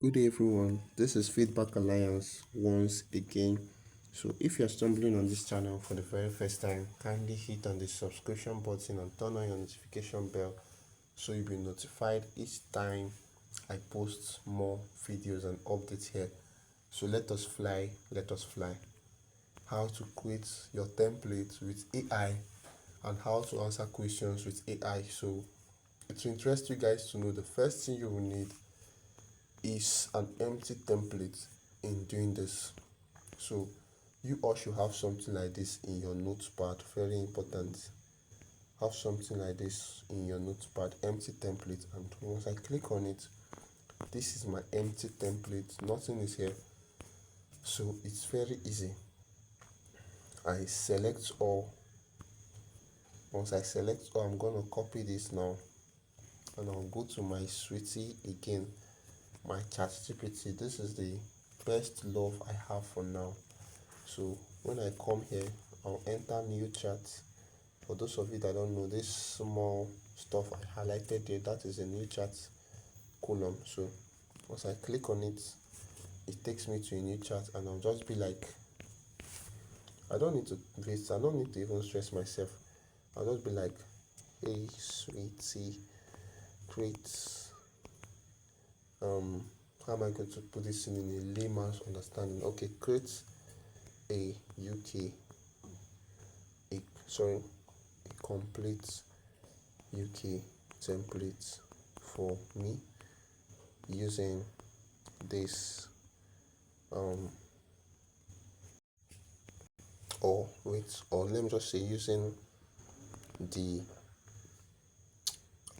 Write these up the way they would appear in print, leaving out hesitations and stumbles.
Good day everyone, this is Feedback Alliance once again. So if you are stumbling on this channel for the very first time, kindly hit on the subscription button and turn on your notification bell so you'll be notified each time I post more videos and updates here. So let us fly. How to create your template with AI and how to answer questions with AI. So it will interest you guys to know the first thing you will need is an empty template in doing this. So you all should have something like this in your notepad. Very important, have something like this in your notepad, empty template. And once I click on it, this is my empty template, nothing is here. So it's very easy. I select all. Once I select all, I'm gonna copy this now and I'll go to my sweetie again, my ChatGPT. This is the best love I have for now. So when I come here, I'll enter new chat. For those of you that don't know, this small stuff I highlighted there, that is a new chat column. So once I click on it, it takes me to a new chat and I'll just be like, I don't need to even stress myself. I'll just be like, hey sweetie, create how am I going to put this in a layman's understanding? Okay, create a complete UK template for me using this or let me just say using the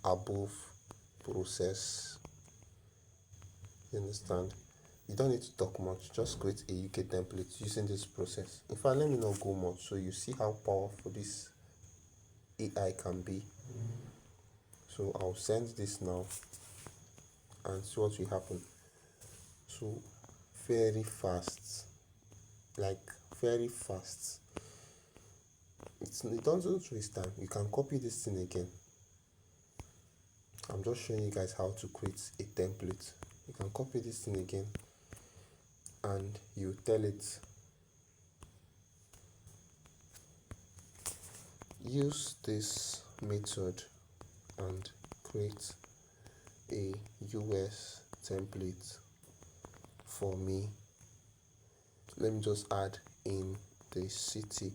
above process. You understand? You don't need to talk much, just create a UK template using this process. In fact, let me not go much so you see how powerful this AI can be. So I'll send this now and see what will happen. So very fast, like very fast. It doesn't waste time. You can copy this thing again. I'm just showing you guys how to create a template. You can copy this thing again and you tell it use this method and create a US template for me. Let me just add in the city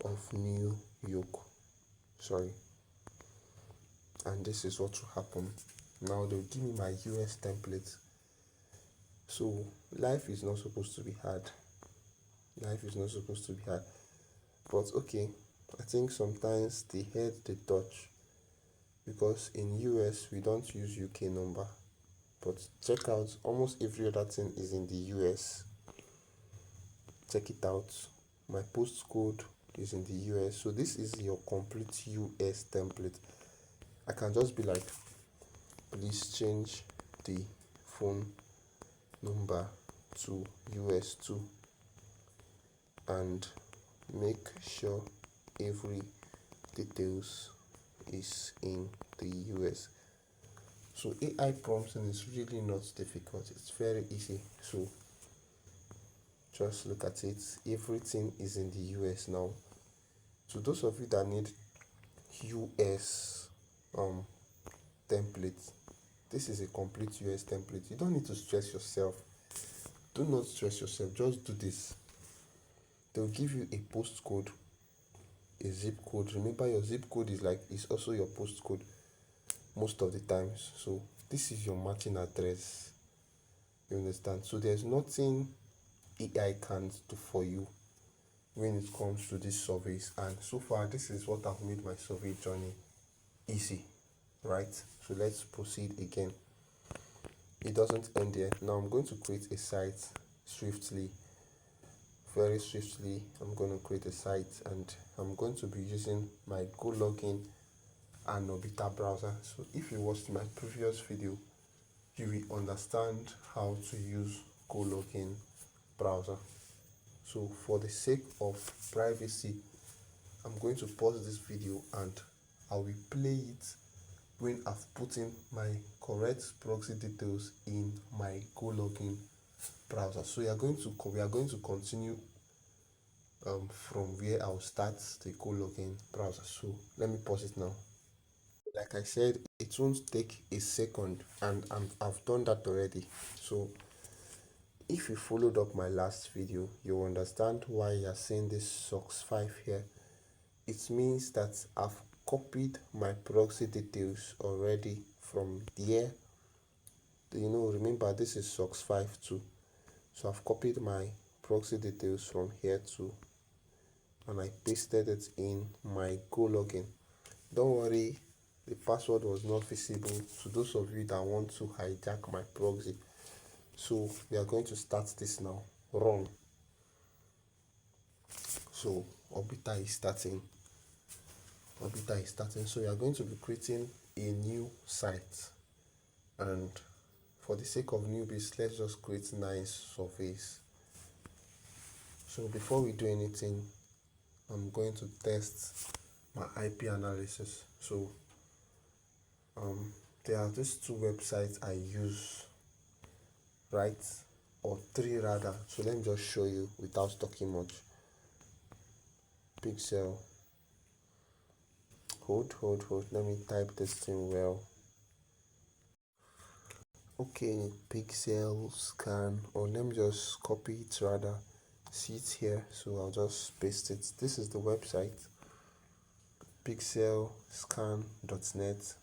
of New York. And this is what will happen. Now they'll give me my US template. So life is not supposed to be hard. But okay, I think sometimes the head they touch, because in US we don't use UK number. But check out, almost every other thing is in the US. Check it out. My postcode is in the US. So this is your complete US template. I can just be like, please change the phone number to US2 and make sure every details is in the US. So AI prompting is really not difficult, it's very easy. So just look at it, everything is in the US now. So those of you that need US template, this is a complete US template. You don't need to stress yourself. Do not stress yourself, just do this. They'll give you a postcode, a zip code. Remember, your zip code is also your postcode most of the times. So this is your matching address. You understand? So there's nothing AI can't do for you when it comes to these surveys. And so far, this is what I've made my survey journey easy, right? So let's proceed again. It doesn't end there. Now I'm going to create a site very swiftly. I'm going to create a site and I'm going to be using my GoLogin and Nobita browser. So if you watched my previous video, you will understand how to use GoLogin browser. So for the sake of privacy, I'm going to pause this video and I will play it when I've put in my correct proxy details in my Go login browser. So we are going to continue from where I'll start the Go login browser. So let me pause it now. Like I said, it won't take a second, and I've done that already. So if you followed up my last video, you'll understand why you're seeing this socks 5 here. It means that I've copied my proxy details already from there. Remember, this is socks 5 too. So I've copied my proxy details from here too, and I pasted it in my Go login. Don't worry, the password was not visible to those of you that want to hijack my proxy. So we are going to start this now. Run. So Orbiter is starting. So we are going to be creating a new site, and for the sake of newbies, let's just create 9 surveys. So before we do anything, I'm going to test my IP analysis. So there are these 2 websites I use, right? Or 3 rather. So let me just show you without talking much. Pixel. Hold. Let me type this thing well. Okay, Pixel scan, or let me just copy it rather. See it here, so I'll just paste it. This is the website, pixelscan.net.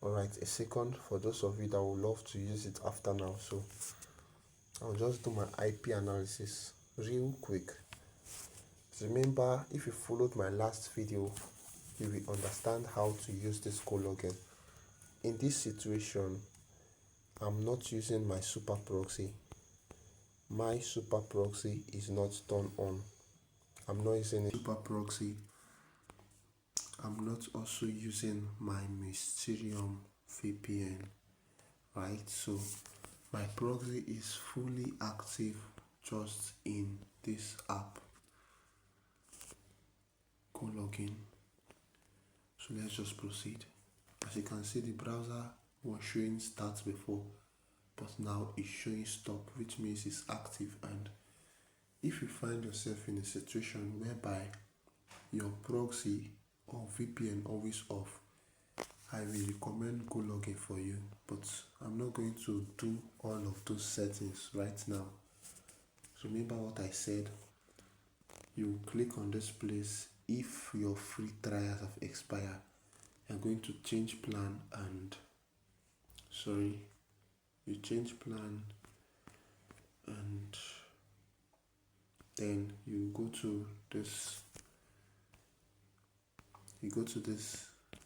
Alright, a second for those of you that would love to use it after now. So I'll just do my IP analysis real quick. Remember, if you followed my last video, you will understand how to use this Go login. In this situation, I'm not using my super proxy. My super proxy is not turned on. I'm not using a super proxy. I'm not also using my Mysterium VPN, right? So my proxy is fully active just in this app. Go login. So let's just proceed. As you can see, the browser was showing start before, but now it's showing stop, which means it's active. And if you find yourself in a situation whereby your proxy or VPN always off, I will recommend Go login for you, but I'm not going to do all of those settings right now. So remember what I said. You click on this place. If your free trials have expired, you're going to change plan, and you change plan, and then you go to this.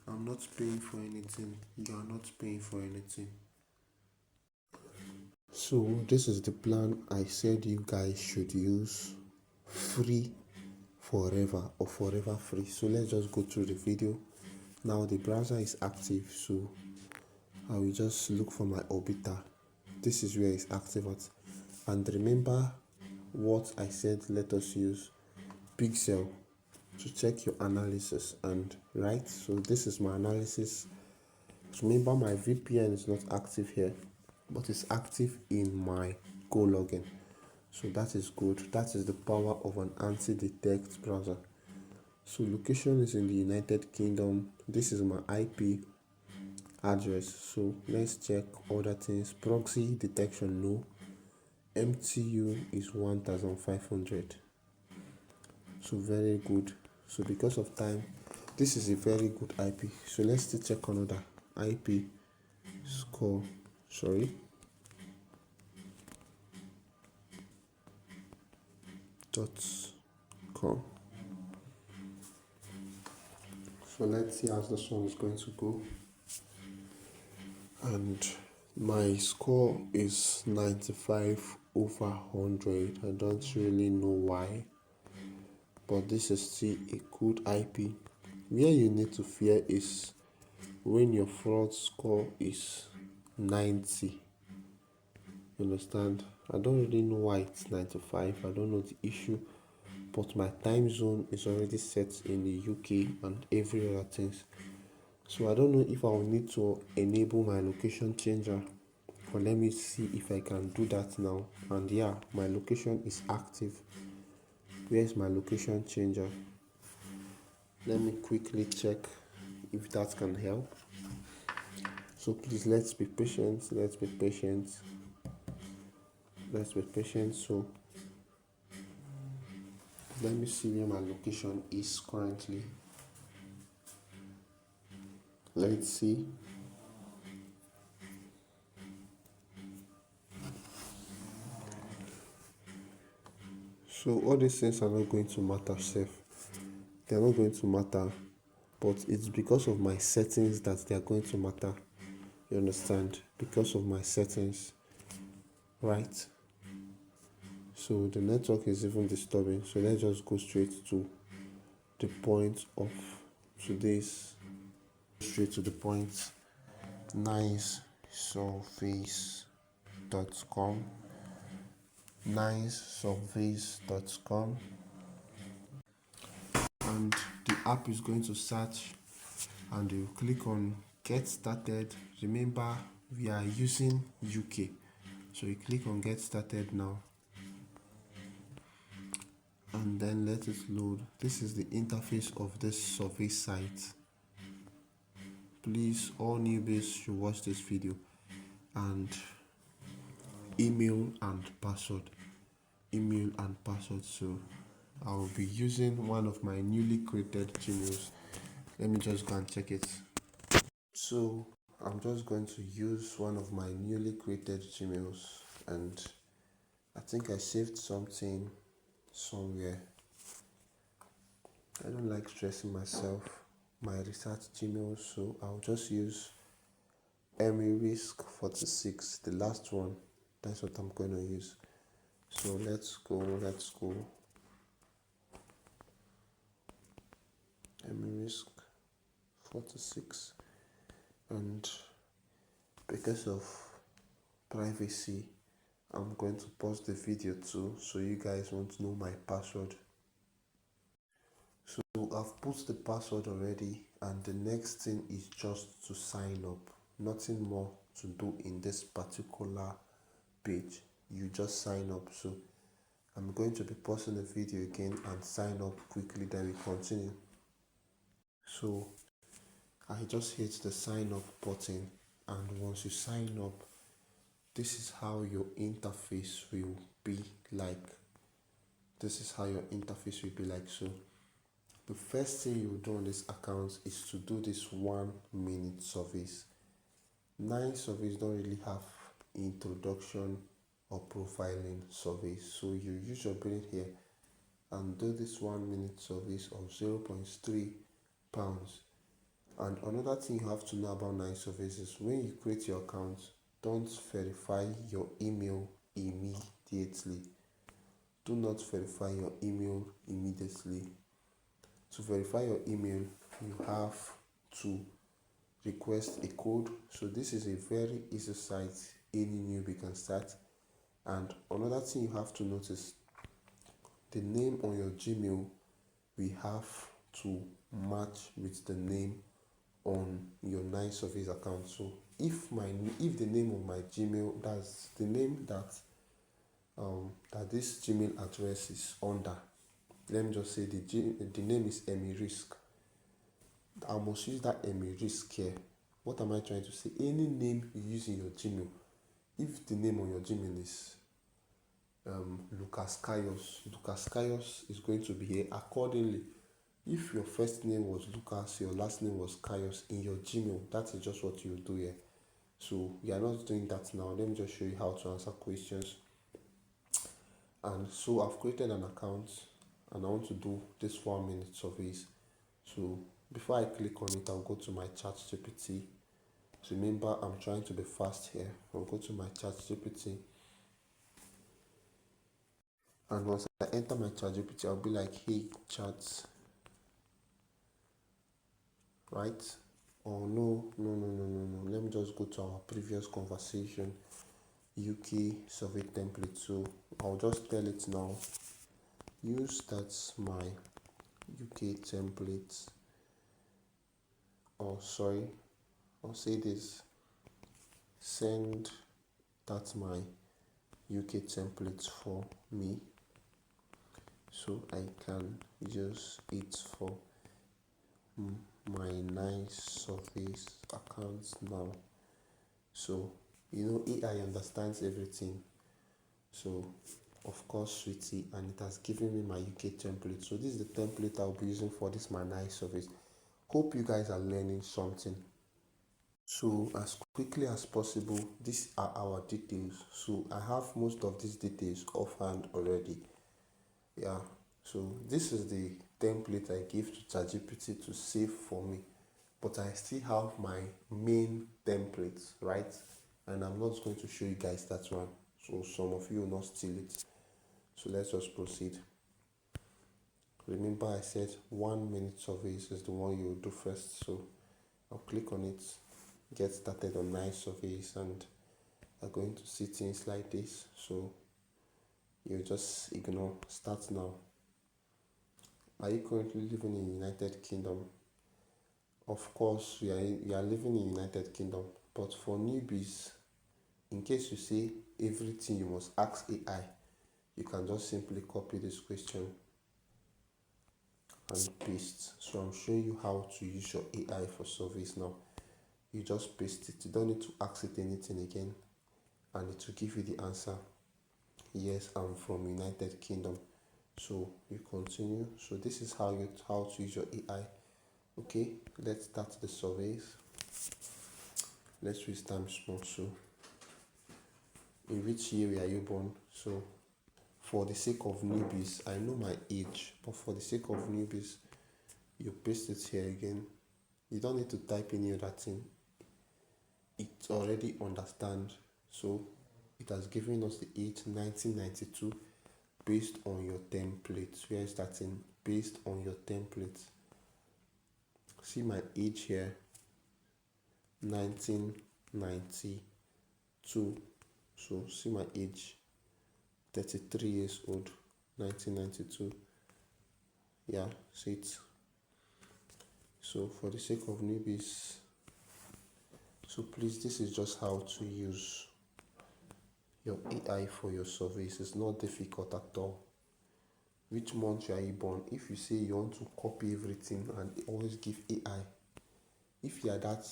I'm not paying for anything. You are not paying for anything. So this is the plan I said you guys should use. Free forever, or forever free. So let's just go through the video. Now the browser is active, so I will just look for my Orbiter. This is where it's active at. And remember what I said, let us use Pixel to check your analysis. And right, so this is my analysis. Remember, my VPN is not active here, but it's active in my Go login. So that is good. That is the power of an anti-detect browser. So location is in the United Kingdom. This is my IP address. So let's check other things. Proxy detection, no. MTU is 1500. So very good. So because of time, this is a very good IP. So let's still check another IP score. .com. So let's see how this one is going to go. And my score is 95 over 100. I don't really know why, but this is still a good IP. Where you need to fear is when your fraud score is 90. You understand? I don't really know why it's 95. I don't know the issue, but my time zone is already set in the UK and every other things. So I don't know if I will need to enable my location changer, but let me see if I can do that now. And yeah, my location is active. Where's my location changer? Let me quickly check if that can help. So please, let's be patient. So let me see where my location is currently. Let's see. So all these things are not going to matter, safe. They are not going to matter, but it's because of my settings that they are going to matter. You understand? Because of my settings, right? So the network is even disturbing. So let's just go straight to the point of today's. Straight to the point. nicesurveys.com. nicesurveys.com, and the app is going to search, and you click on get started. Remember, we are using UK, so you click on get started now, and then let it load. This is the interface of this survey site. Please, all newbies should watch this video. And email and password. So I will be using one of my newly created Gmails. Let me just go and check it. So I'm just going to use one of my newly created Gmails, and I think I saved something somewhere. I don't like stressing myself. My research Gmail, so I'll just use emirisk46, the last one. That's what I'm going to use. So let's go. emirisk46, and because of privacy, I'm going to pause the video too, so you guys won't know my password. So I've put the password already, and the next thing is just to sign up. Nothing more to do in this particular page. You just sign up. So I'm going to be pausing the video again and sign up quickly, then we continue. So I just hit the sign up button, and once you sign up, this is how your interface will be like. So the first thing you do on this account is to do this 1 minute surveys. 9 surveys don't really have introduction or profiling surveys, so you use your brain here and do this 1 minute surveys of 0.3 pounds. And another thing you have to know about 9surveys is when you create your account, don't verify your email immediately. Do not verify your email immediately. To verify your email, you have to request a code. So this is a very easy site any newbie can start. And another thing you have to notice, the name on your Gmail, we have to match with the name on your 9surveys account. So if the name of my Gmail, that's the name that this Gmail address is under, let me just say the name is emirisk. I must use that emirisk here. What am I trying to say? Any name you use in your Gmail, if the name on your Gmail is Lucas Kaios is going to be here accordingly. If your first name was Lucas, your last name was Kaios in your Gmail, that is just what you do here. So we are not doing that now. Let me just show you how to answer questions. And so I've created an account, and I want to do this 1 minute surveys. So before I click on it, I'll go to my ChatGPT. So remember, I'm trying to be fast here. I'll go to my ChatGPT, and once I enter my ChatGPT, I'll be like, hey chat, right? Oh no, let me just go to our previous conversation, UK survey template. So I'll just tell it now, use that's my UK template or sorry, I'll say this, send that my UK template for me so I can use it for my nice surface account now. So AI understands everything, so of course sweetie, and it has given me my UK template. So this is the template I'll be using for this my nice surface. Hope you guys are learning something. So as quickly as possible, these are our details. So I have most of these details offhand already. Yeah, so this is the template I gave to ChatGPT to save for me, but I still have my main template, right? And I'm not going to show you guys that one, so some of you will not steal it. So let's just proceed. Remember I said 1 minute surveys is the one you will do first, so I'll click on it, get started on nice surveys, and are going to see things like this. So you just ignore start now. Are you currently living in United Kingdom? Of course you are living in United Kingdom, but for newbies, in case you say everything you must ask AI, you can just simply copy this question and paste. So I'm showing you how to use your AI for surveys now. You just paste it, you don't need to ask it anything again, and it will give you the answer. Yes, I'm from United Kingdom. So you continue. So this is how to use your AI. Okay, let's start the surveys. Let's use time small. So in which year are you born? So for the sake of newbies, I know my age, but for the sake of newbies, you paste it here again. You don't need to type any other thing. It already understands. So it has given us the age 1992 based on your template. We are starting based on your template. See my age here, 1992. So see my age, 33 years old, 1992. Yeah, see it. So for the sake of newbies, so please, this is just how to use your AI for your surveys. It's not difficult at all. Which month are you born? If you say you want to copy everything and always give AI, if you are that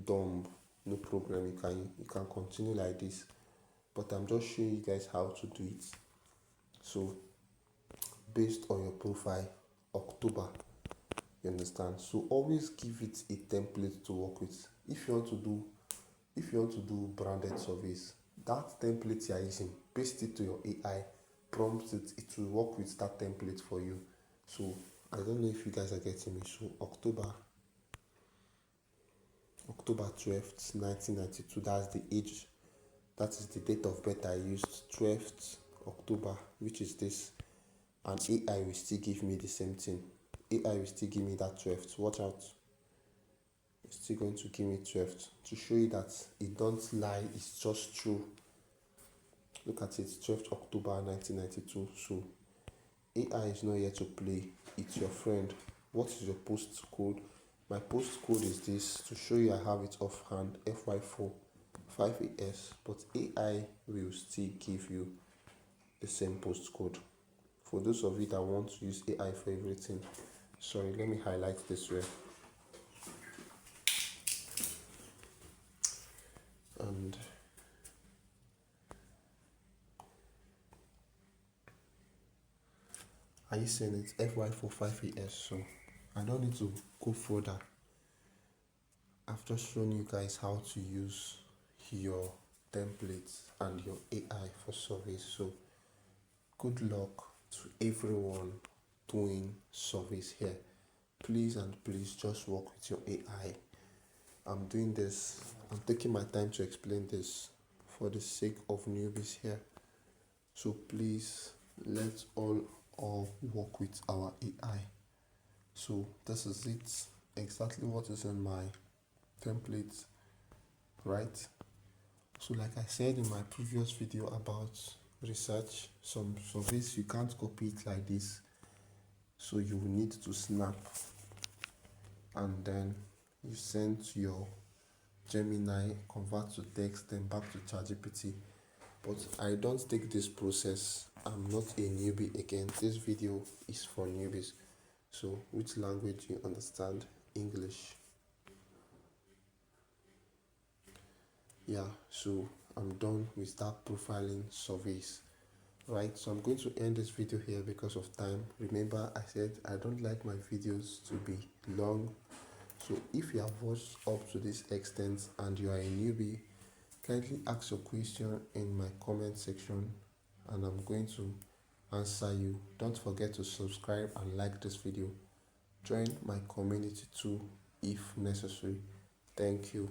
dumb, no problem, you can continue like this, but I'm just showing you guys how to do it. So based on your profile, October, you understand? So always give it a template to work with. If you want to do branded surveys, that template you are using, paste it to your AI, prompt it, it will work with that template for you. So I don't know if you guys are getting me. So October 12th 1992, that's the age, that is the date of birth I used, 12th October, which is this, and AI will still give me the same thing. AI will still give me that 12th. Watch out, it's still going to give me 12th to show you that it don't lie, it's just true. Look at it, 12th October 1992. So AI is not here to play, it's your friend. What is your post code? My post code is this, to show you I have it offhand, FY4 5AS, but AI will still give you the same post code. For those of you that want to use AI for everything, sorry, let me highlight this way. And are you saying it's FY4 5AS? So I don't need to go further. I've just shown you guys how to use your templates and your AI for surveys. So good luck to everyone doing surveys here. Please and please just work with your AI. I'm doing this, I'm taking my time to explain this for the sake of newbies here. So please, let's all work with our AI. So this is it, exactly what is in my template, right? So like I said in my previous video about research, some surveys you can't copy it like this, so you will need to snap and then you send to your Gemini, convert to text, then back to ChatGPT. But I don't take this process. I'm not a newbie again. This video is for newbies. So, which language you understand? English. Yeah, so I'm done with that profiling surveys. Right, so I'm going to end this video here because of time. Remember, I said I don't like my videos to be long. So if you have watched up to this extent and you are a newbie, kindly ask your question in my comment section and I'm going to answer you. Don't forget to subscribe and like this video. Join my community too if necessary. Thank you.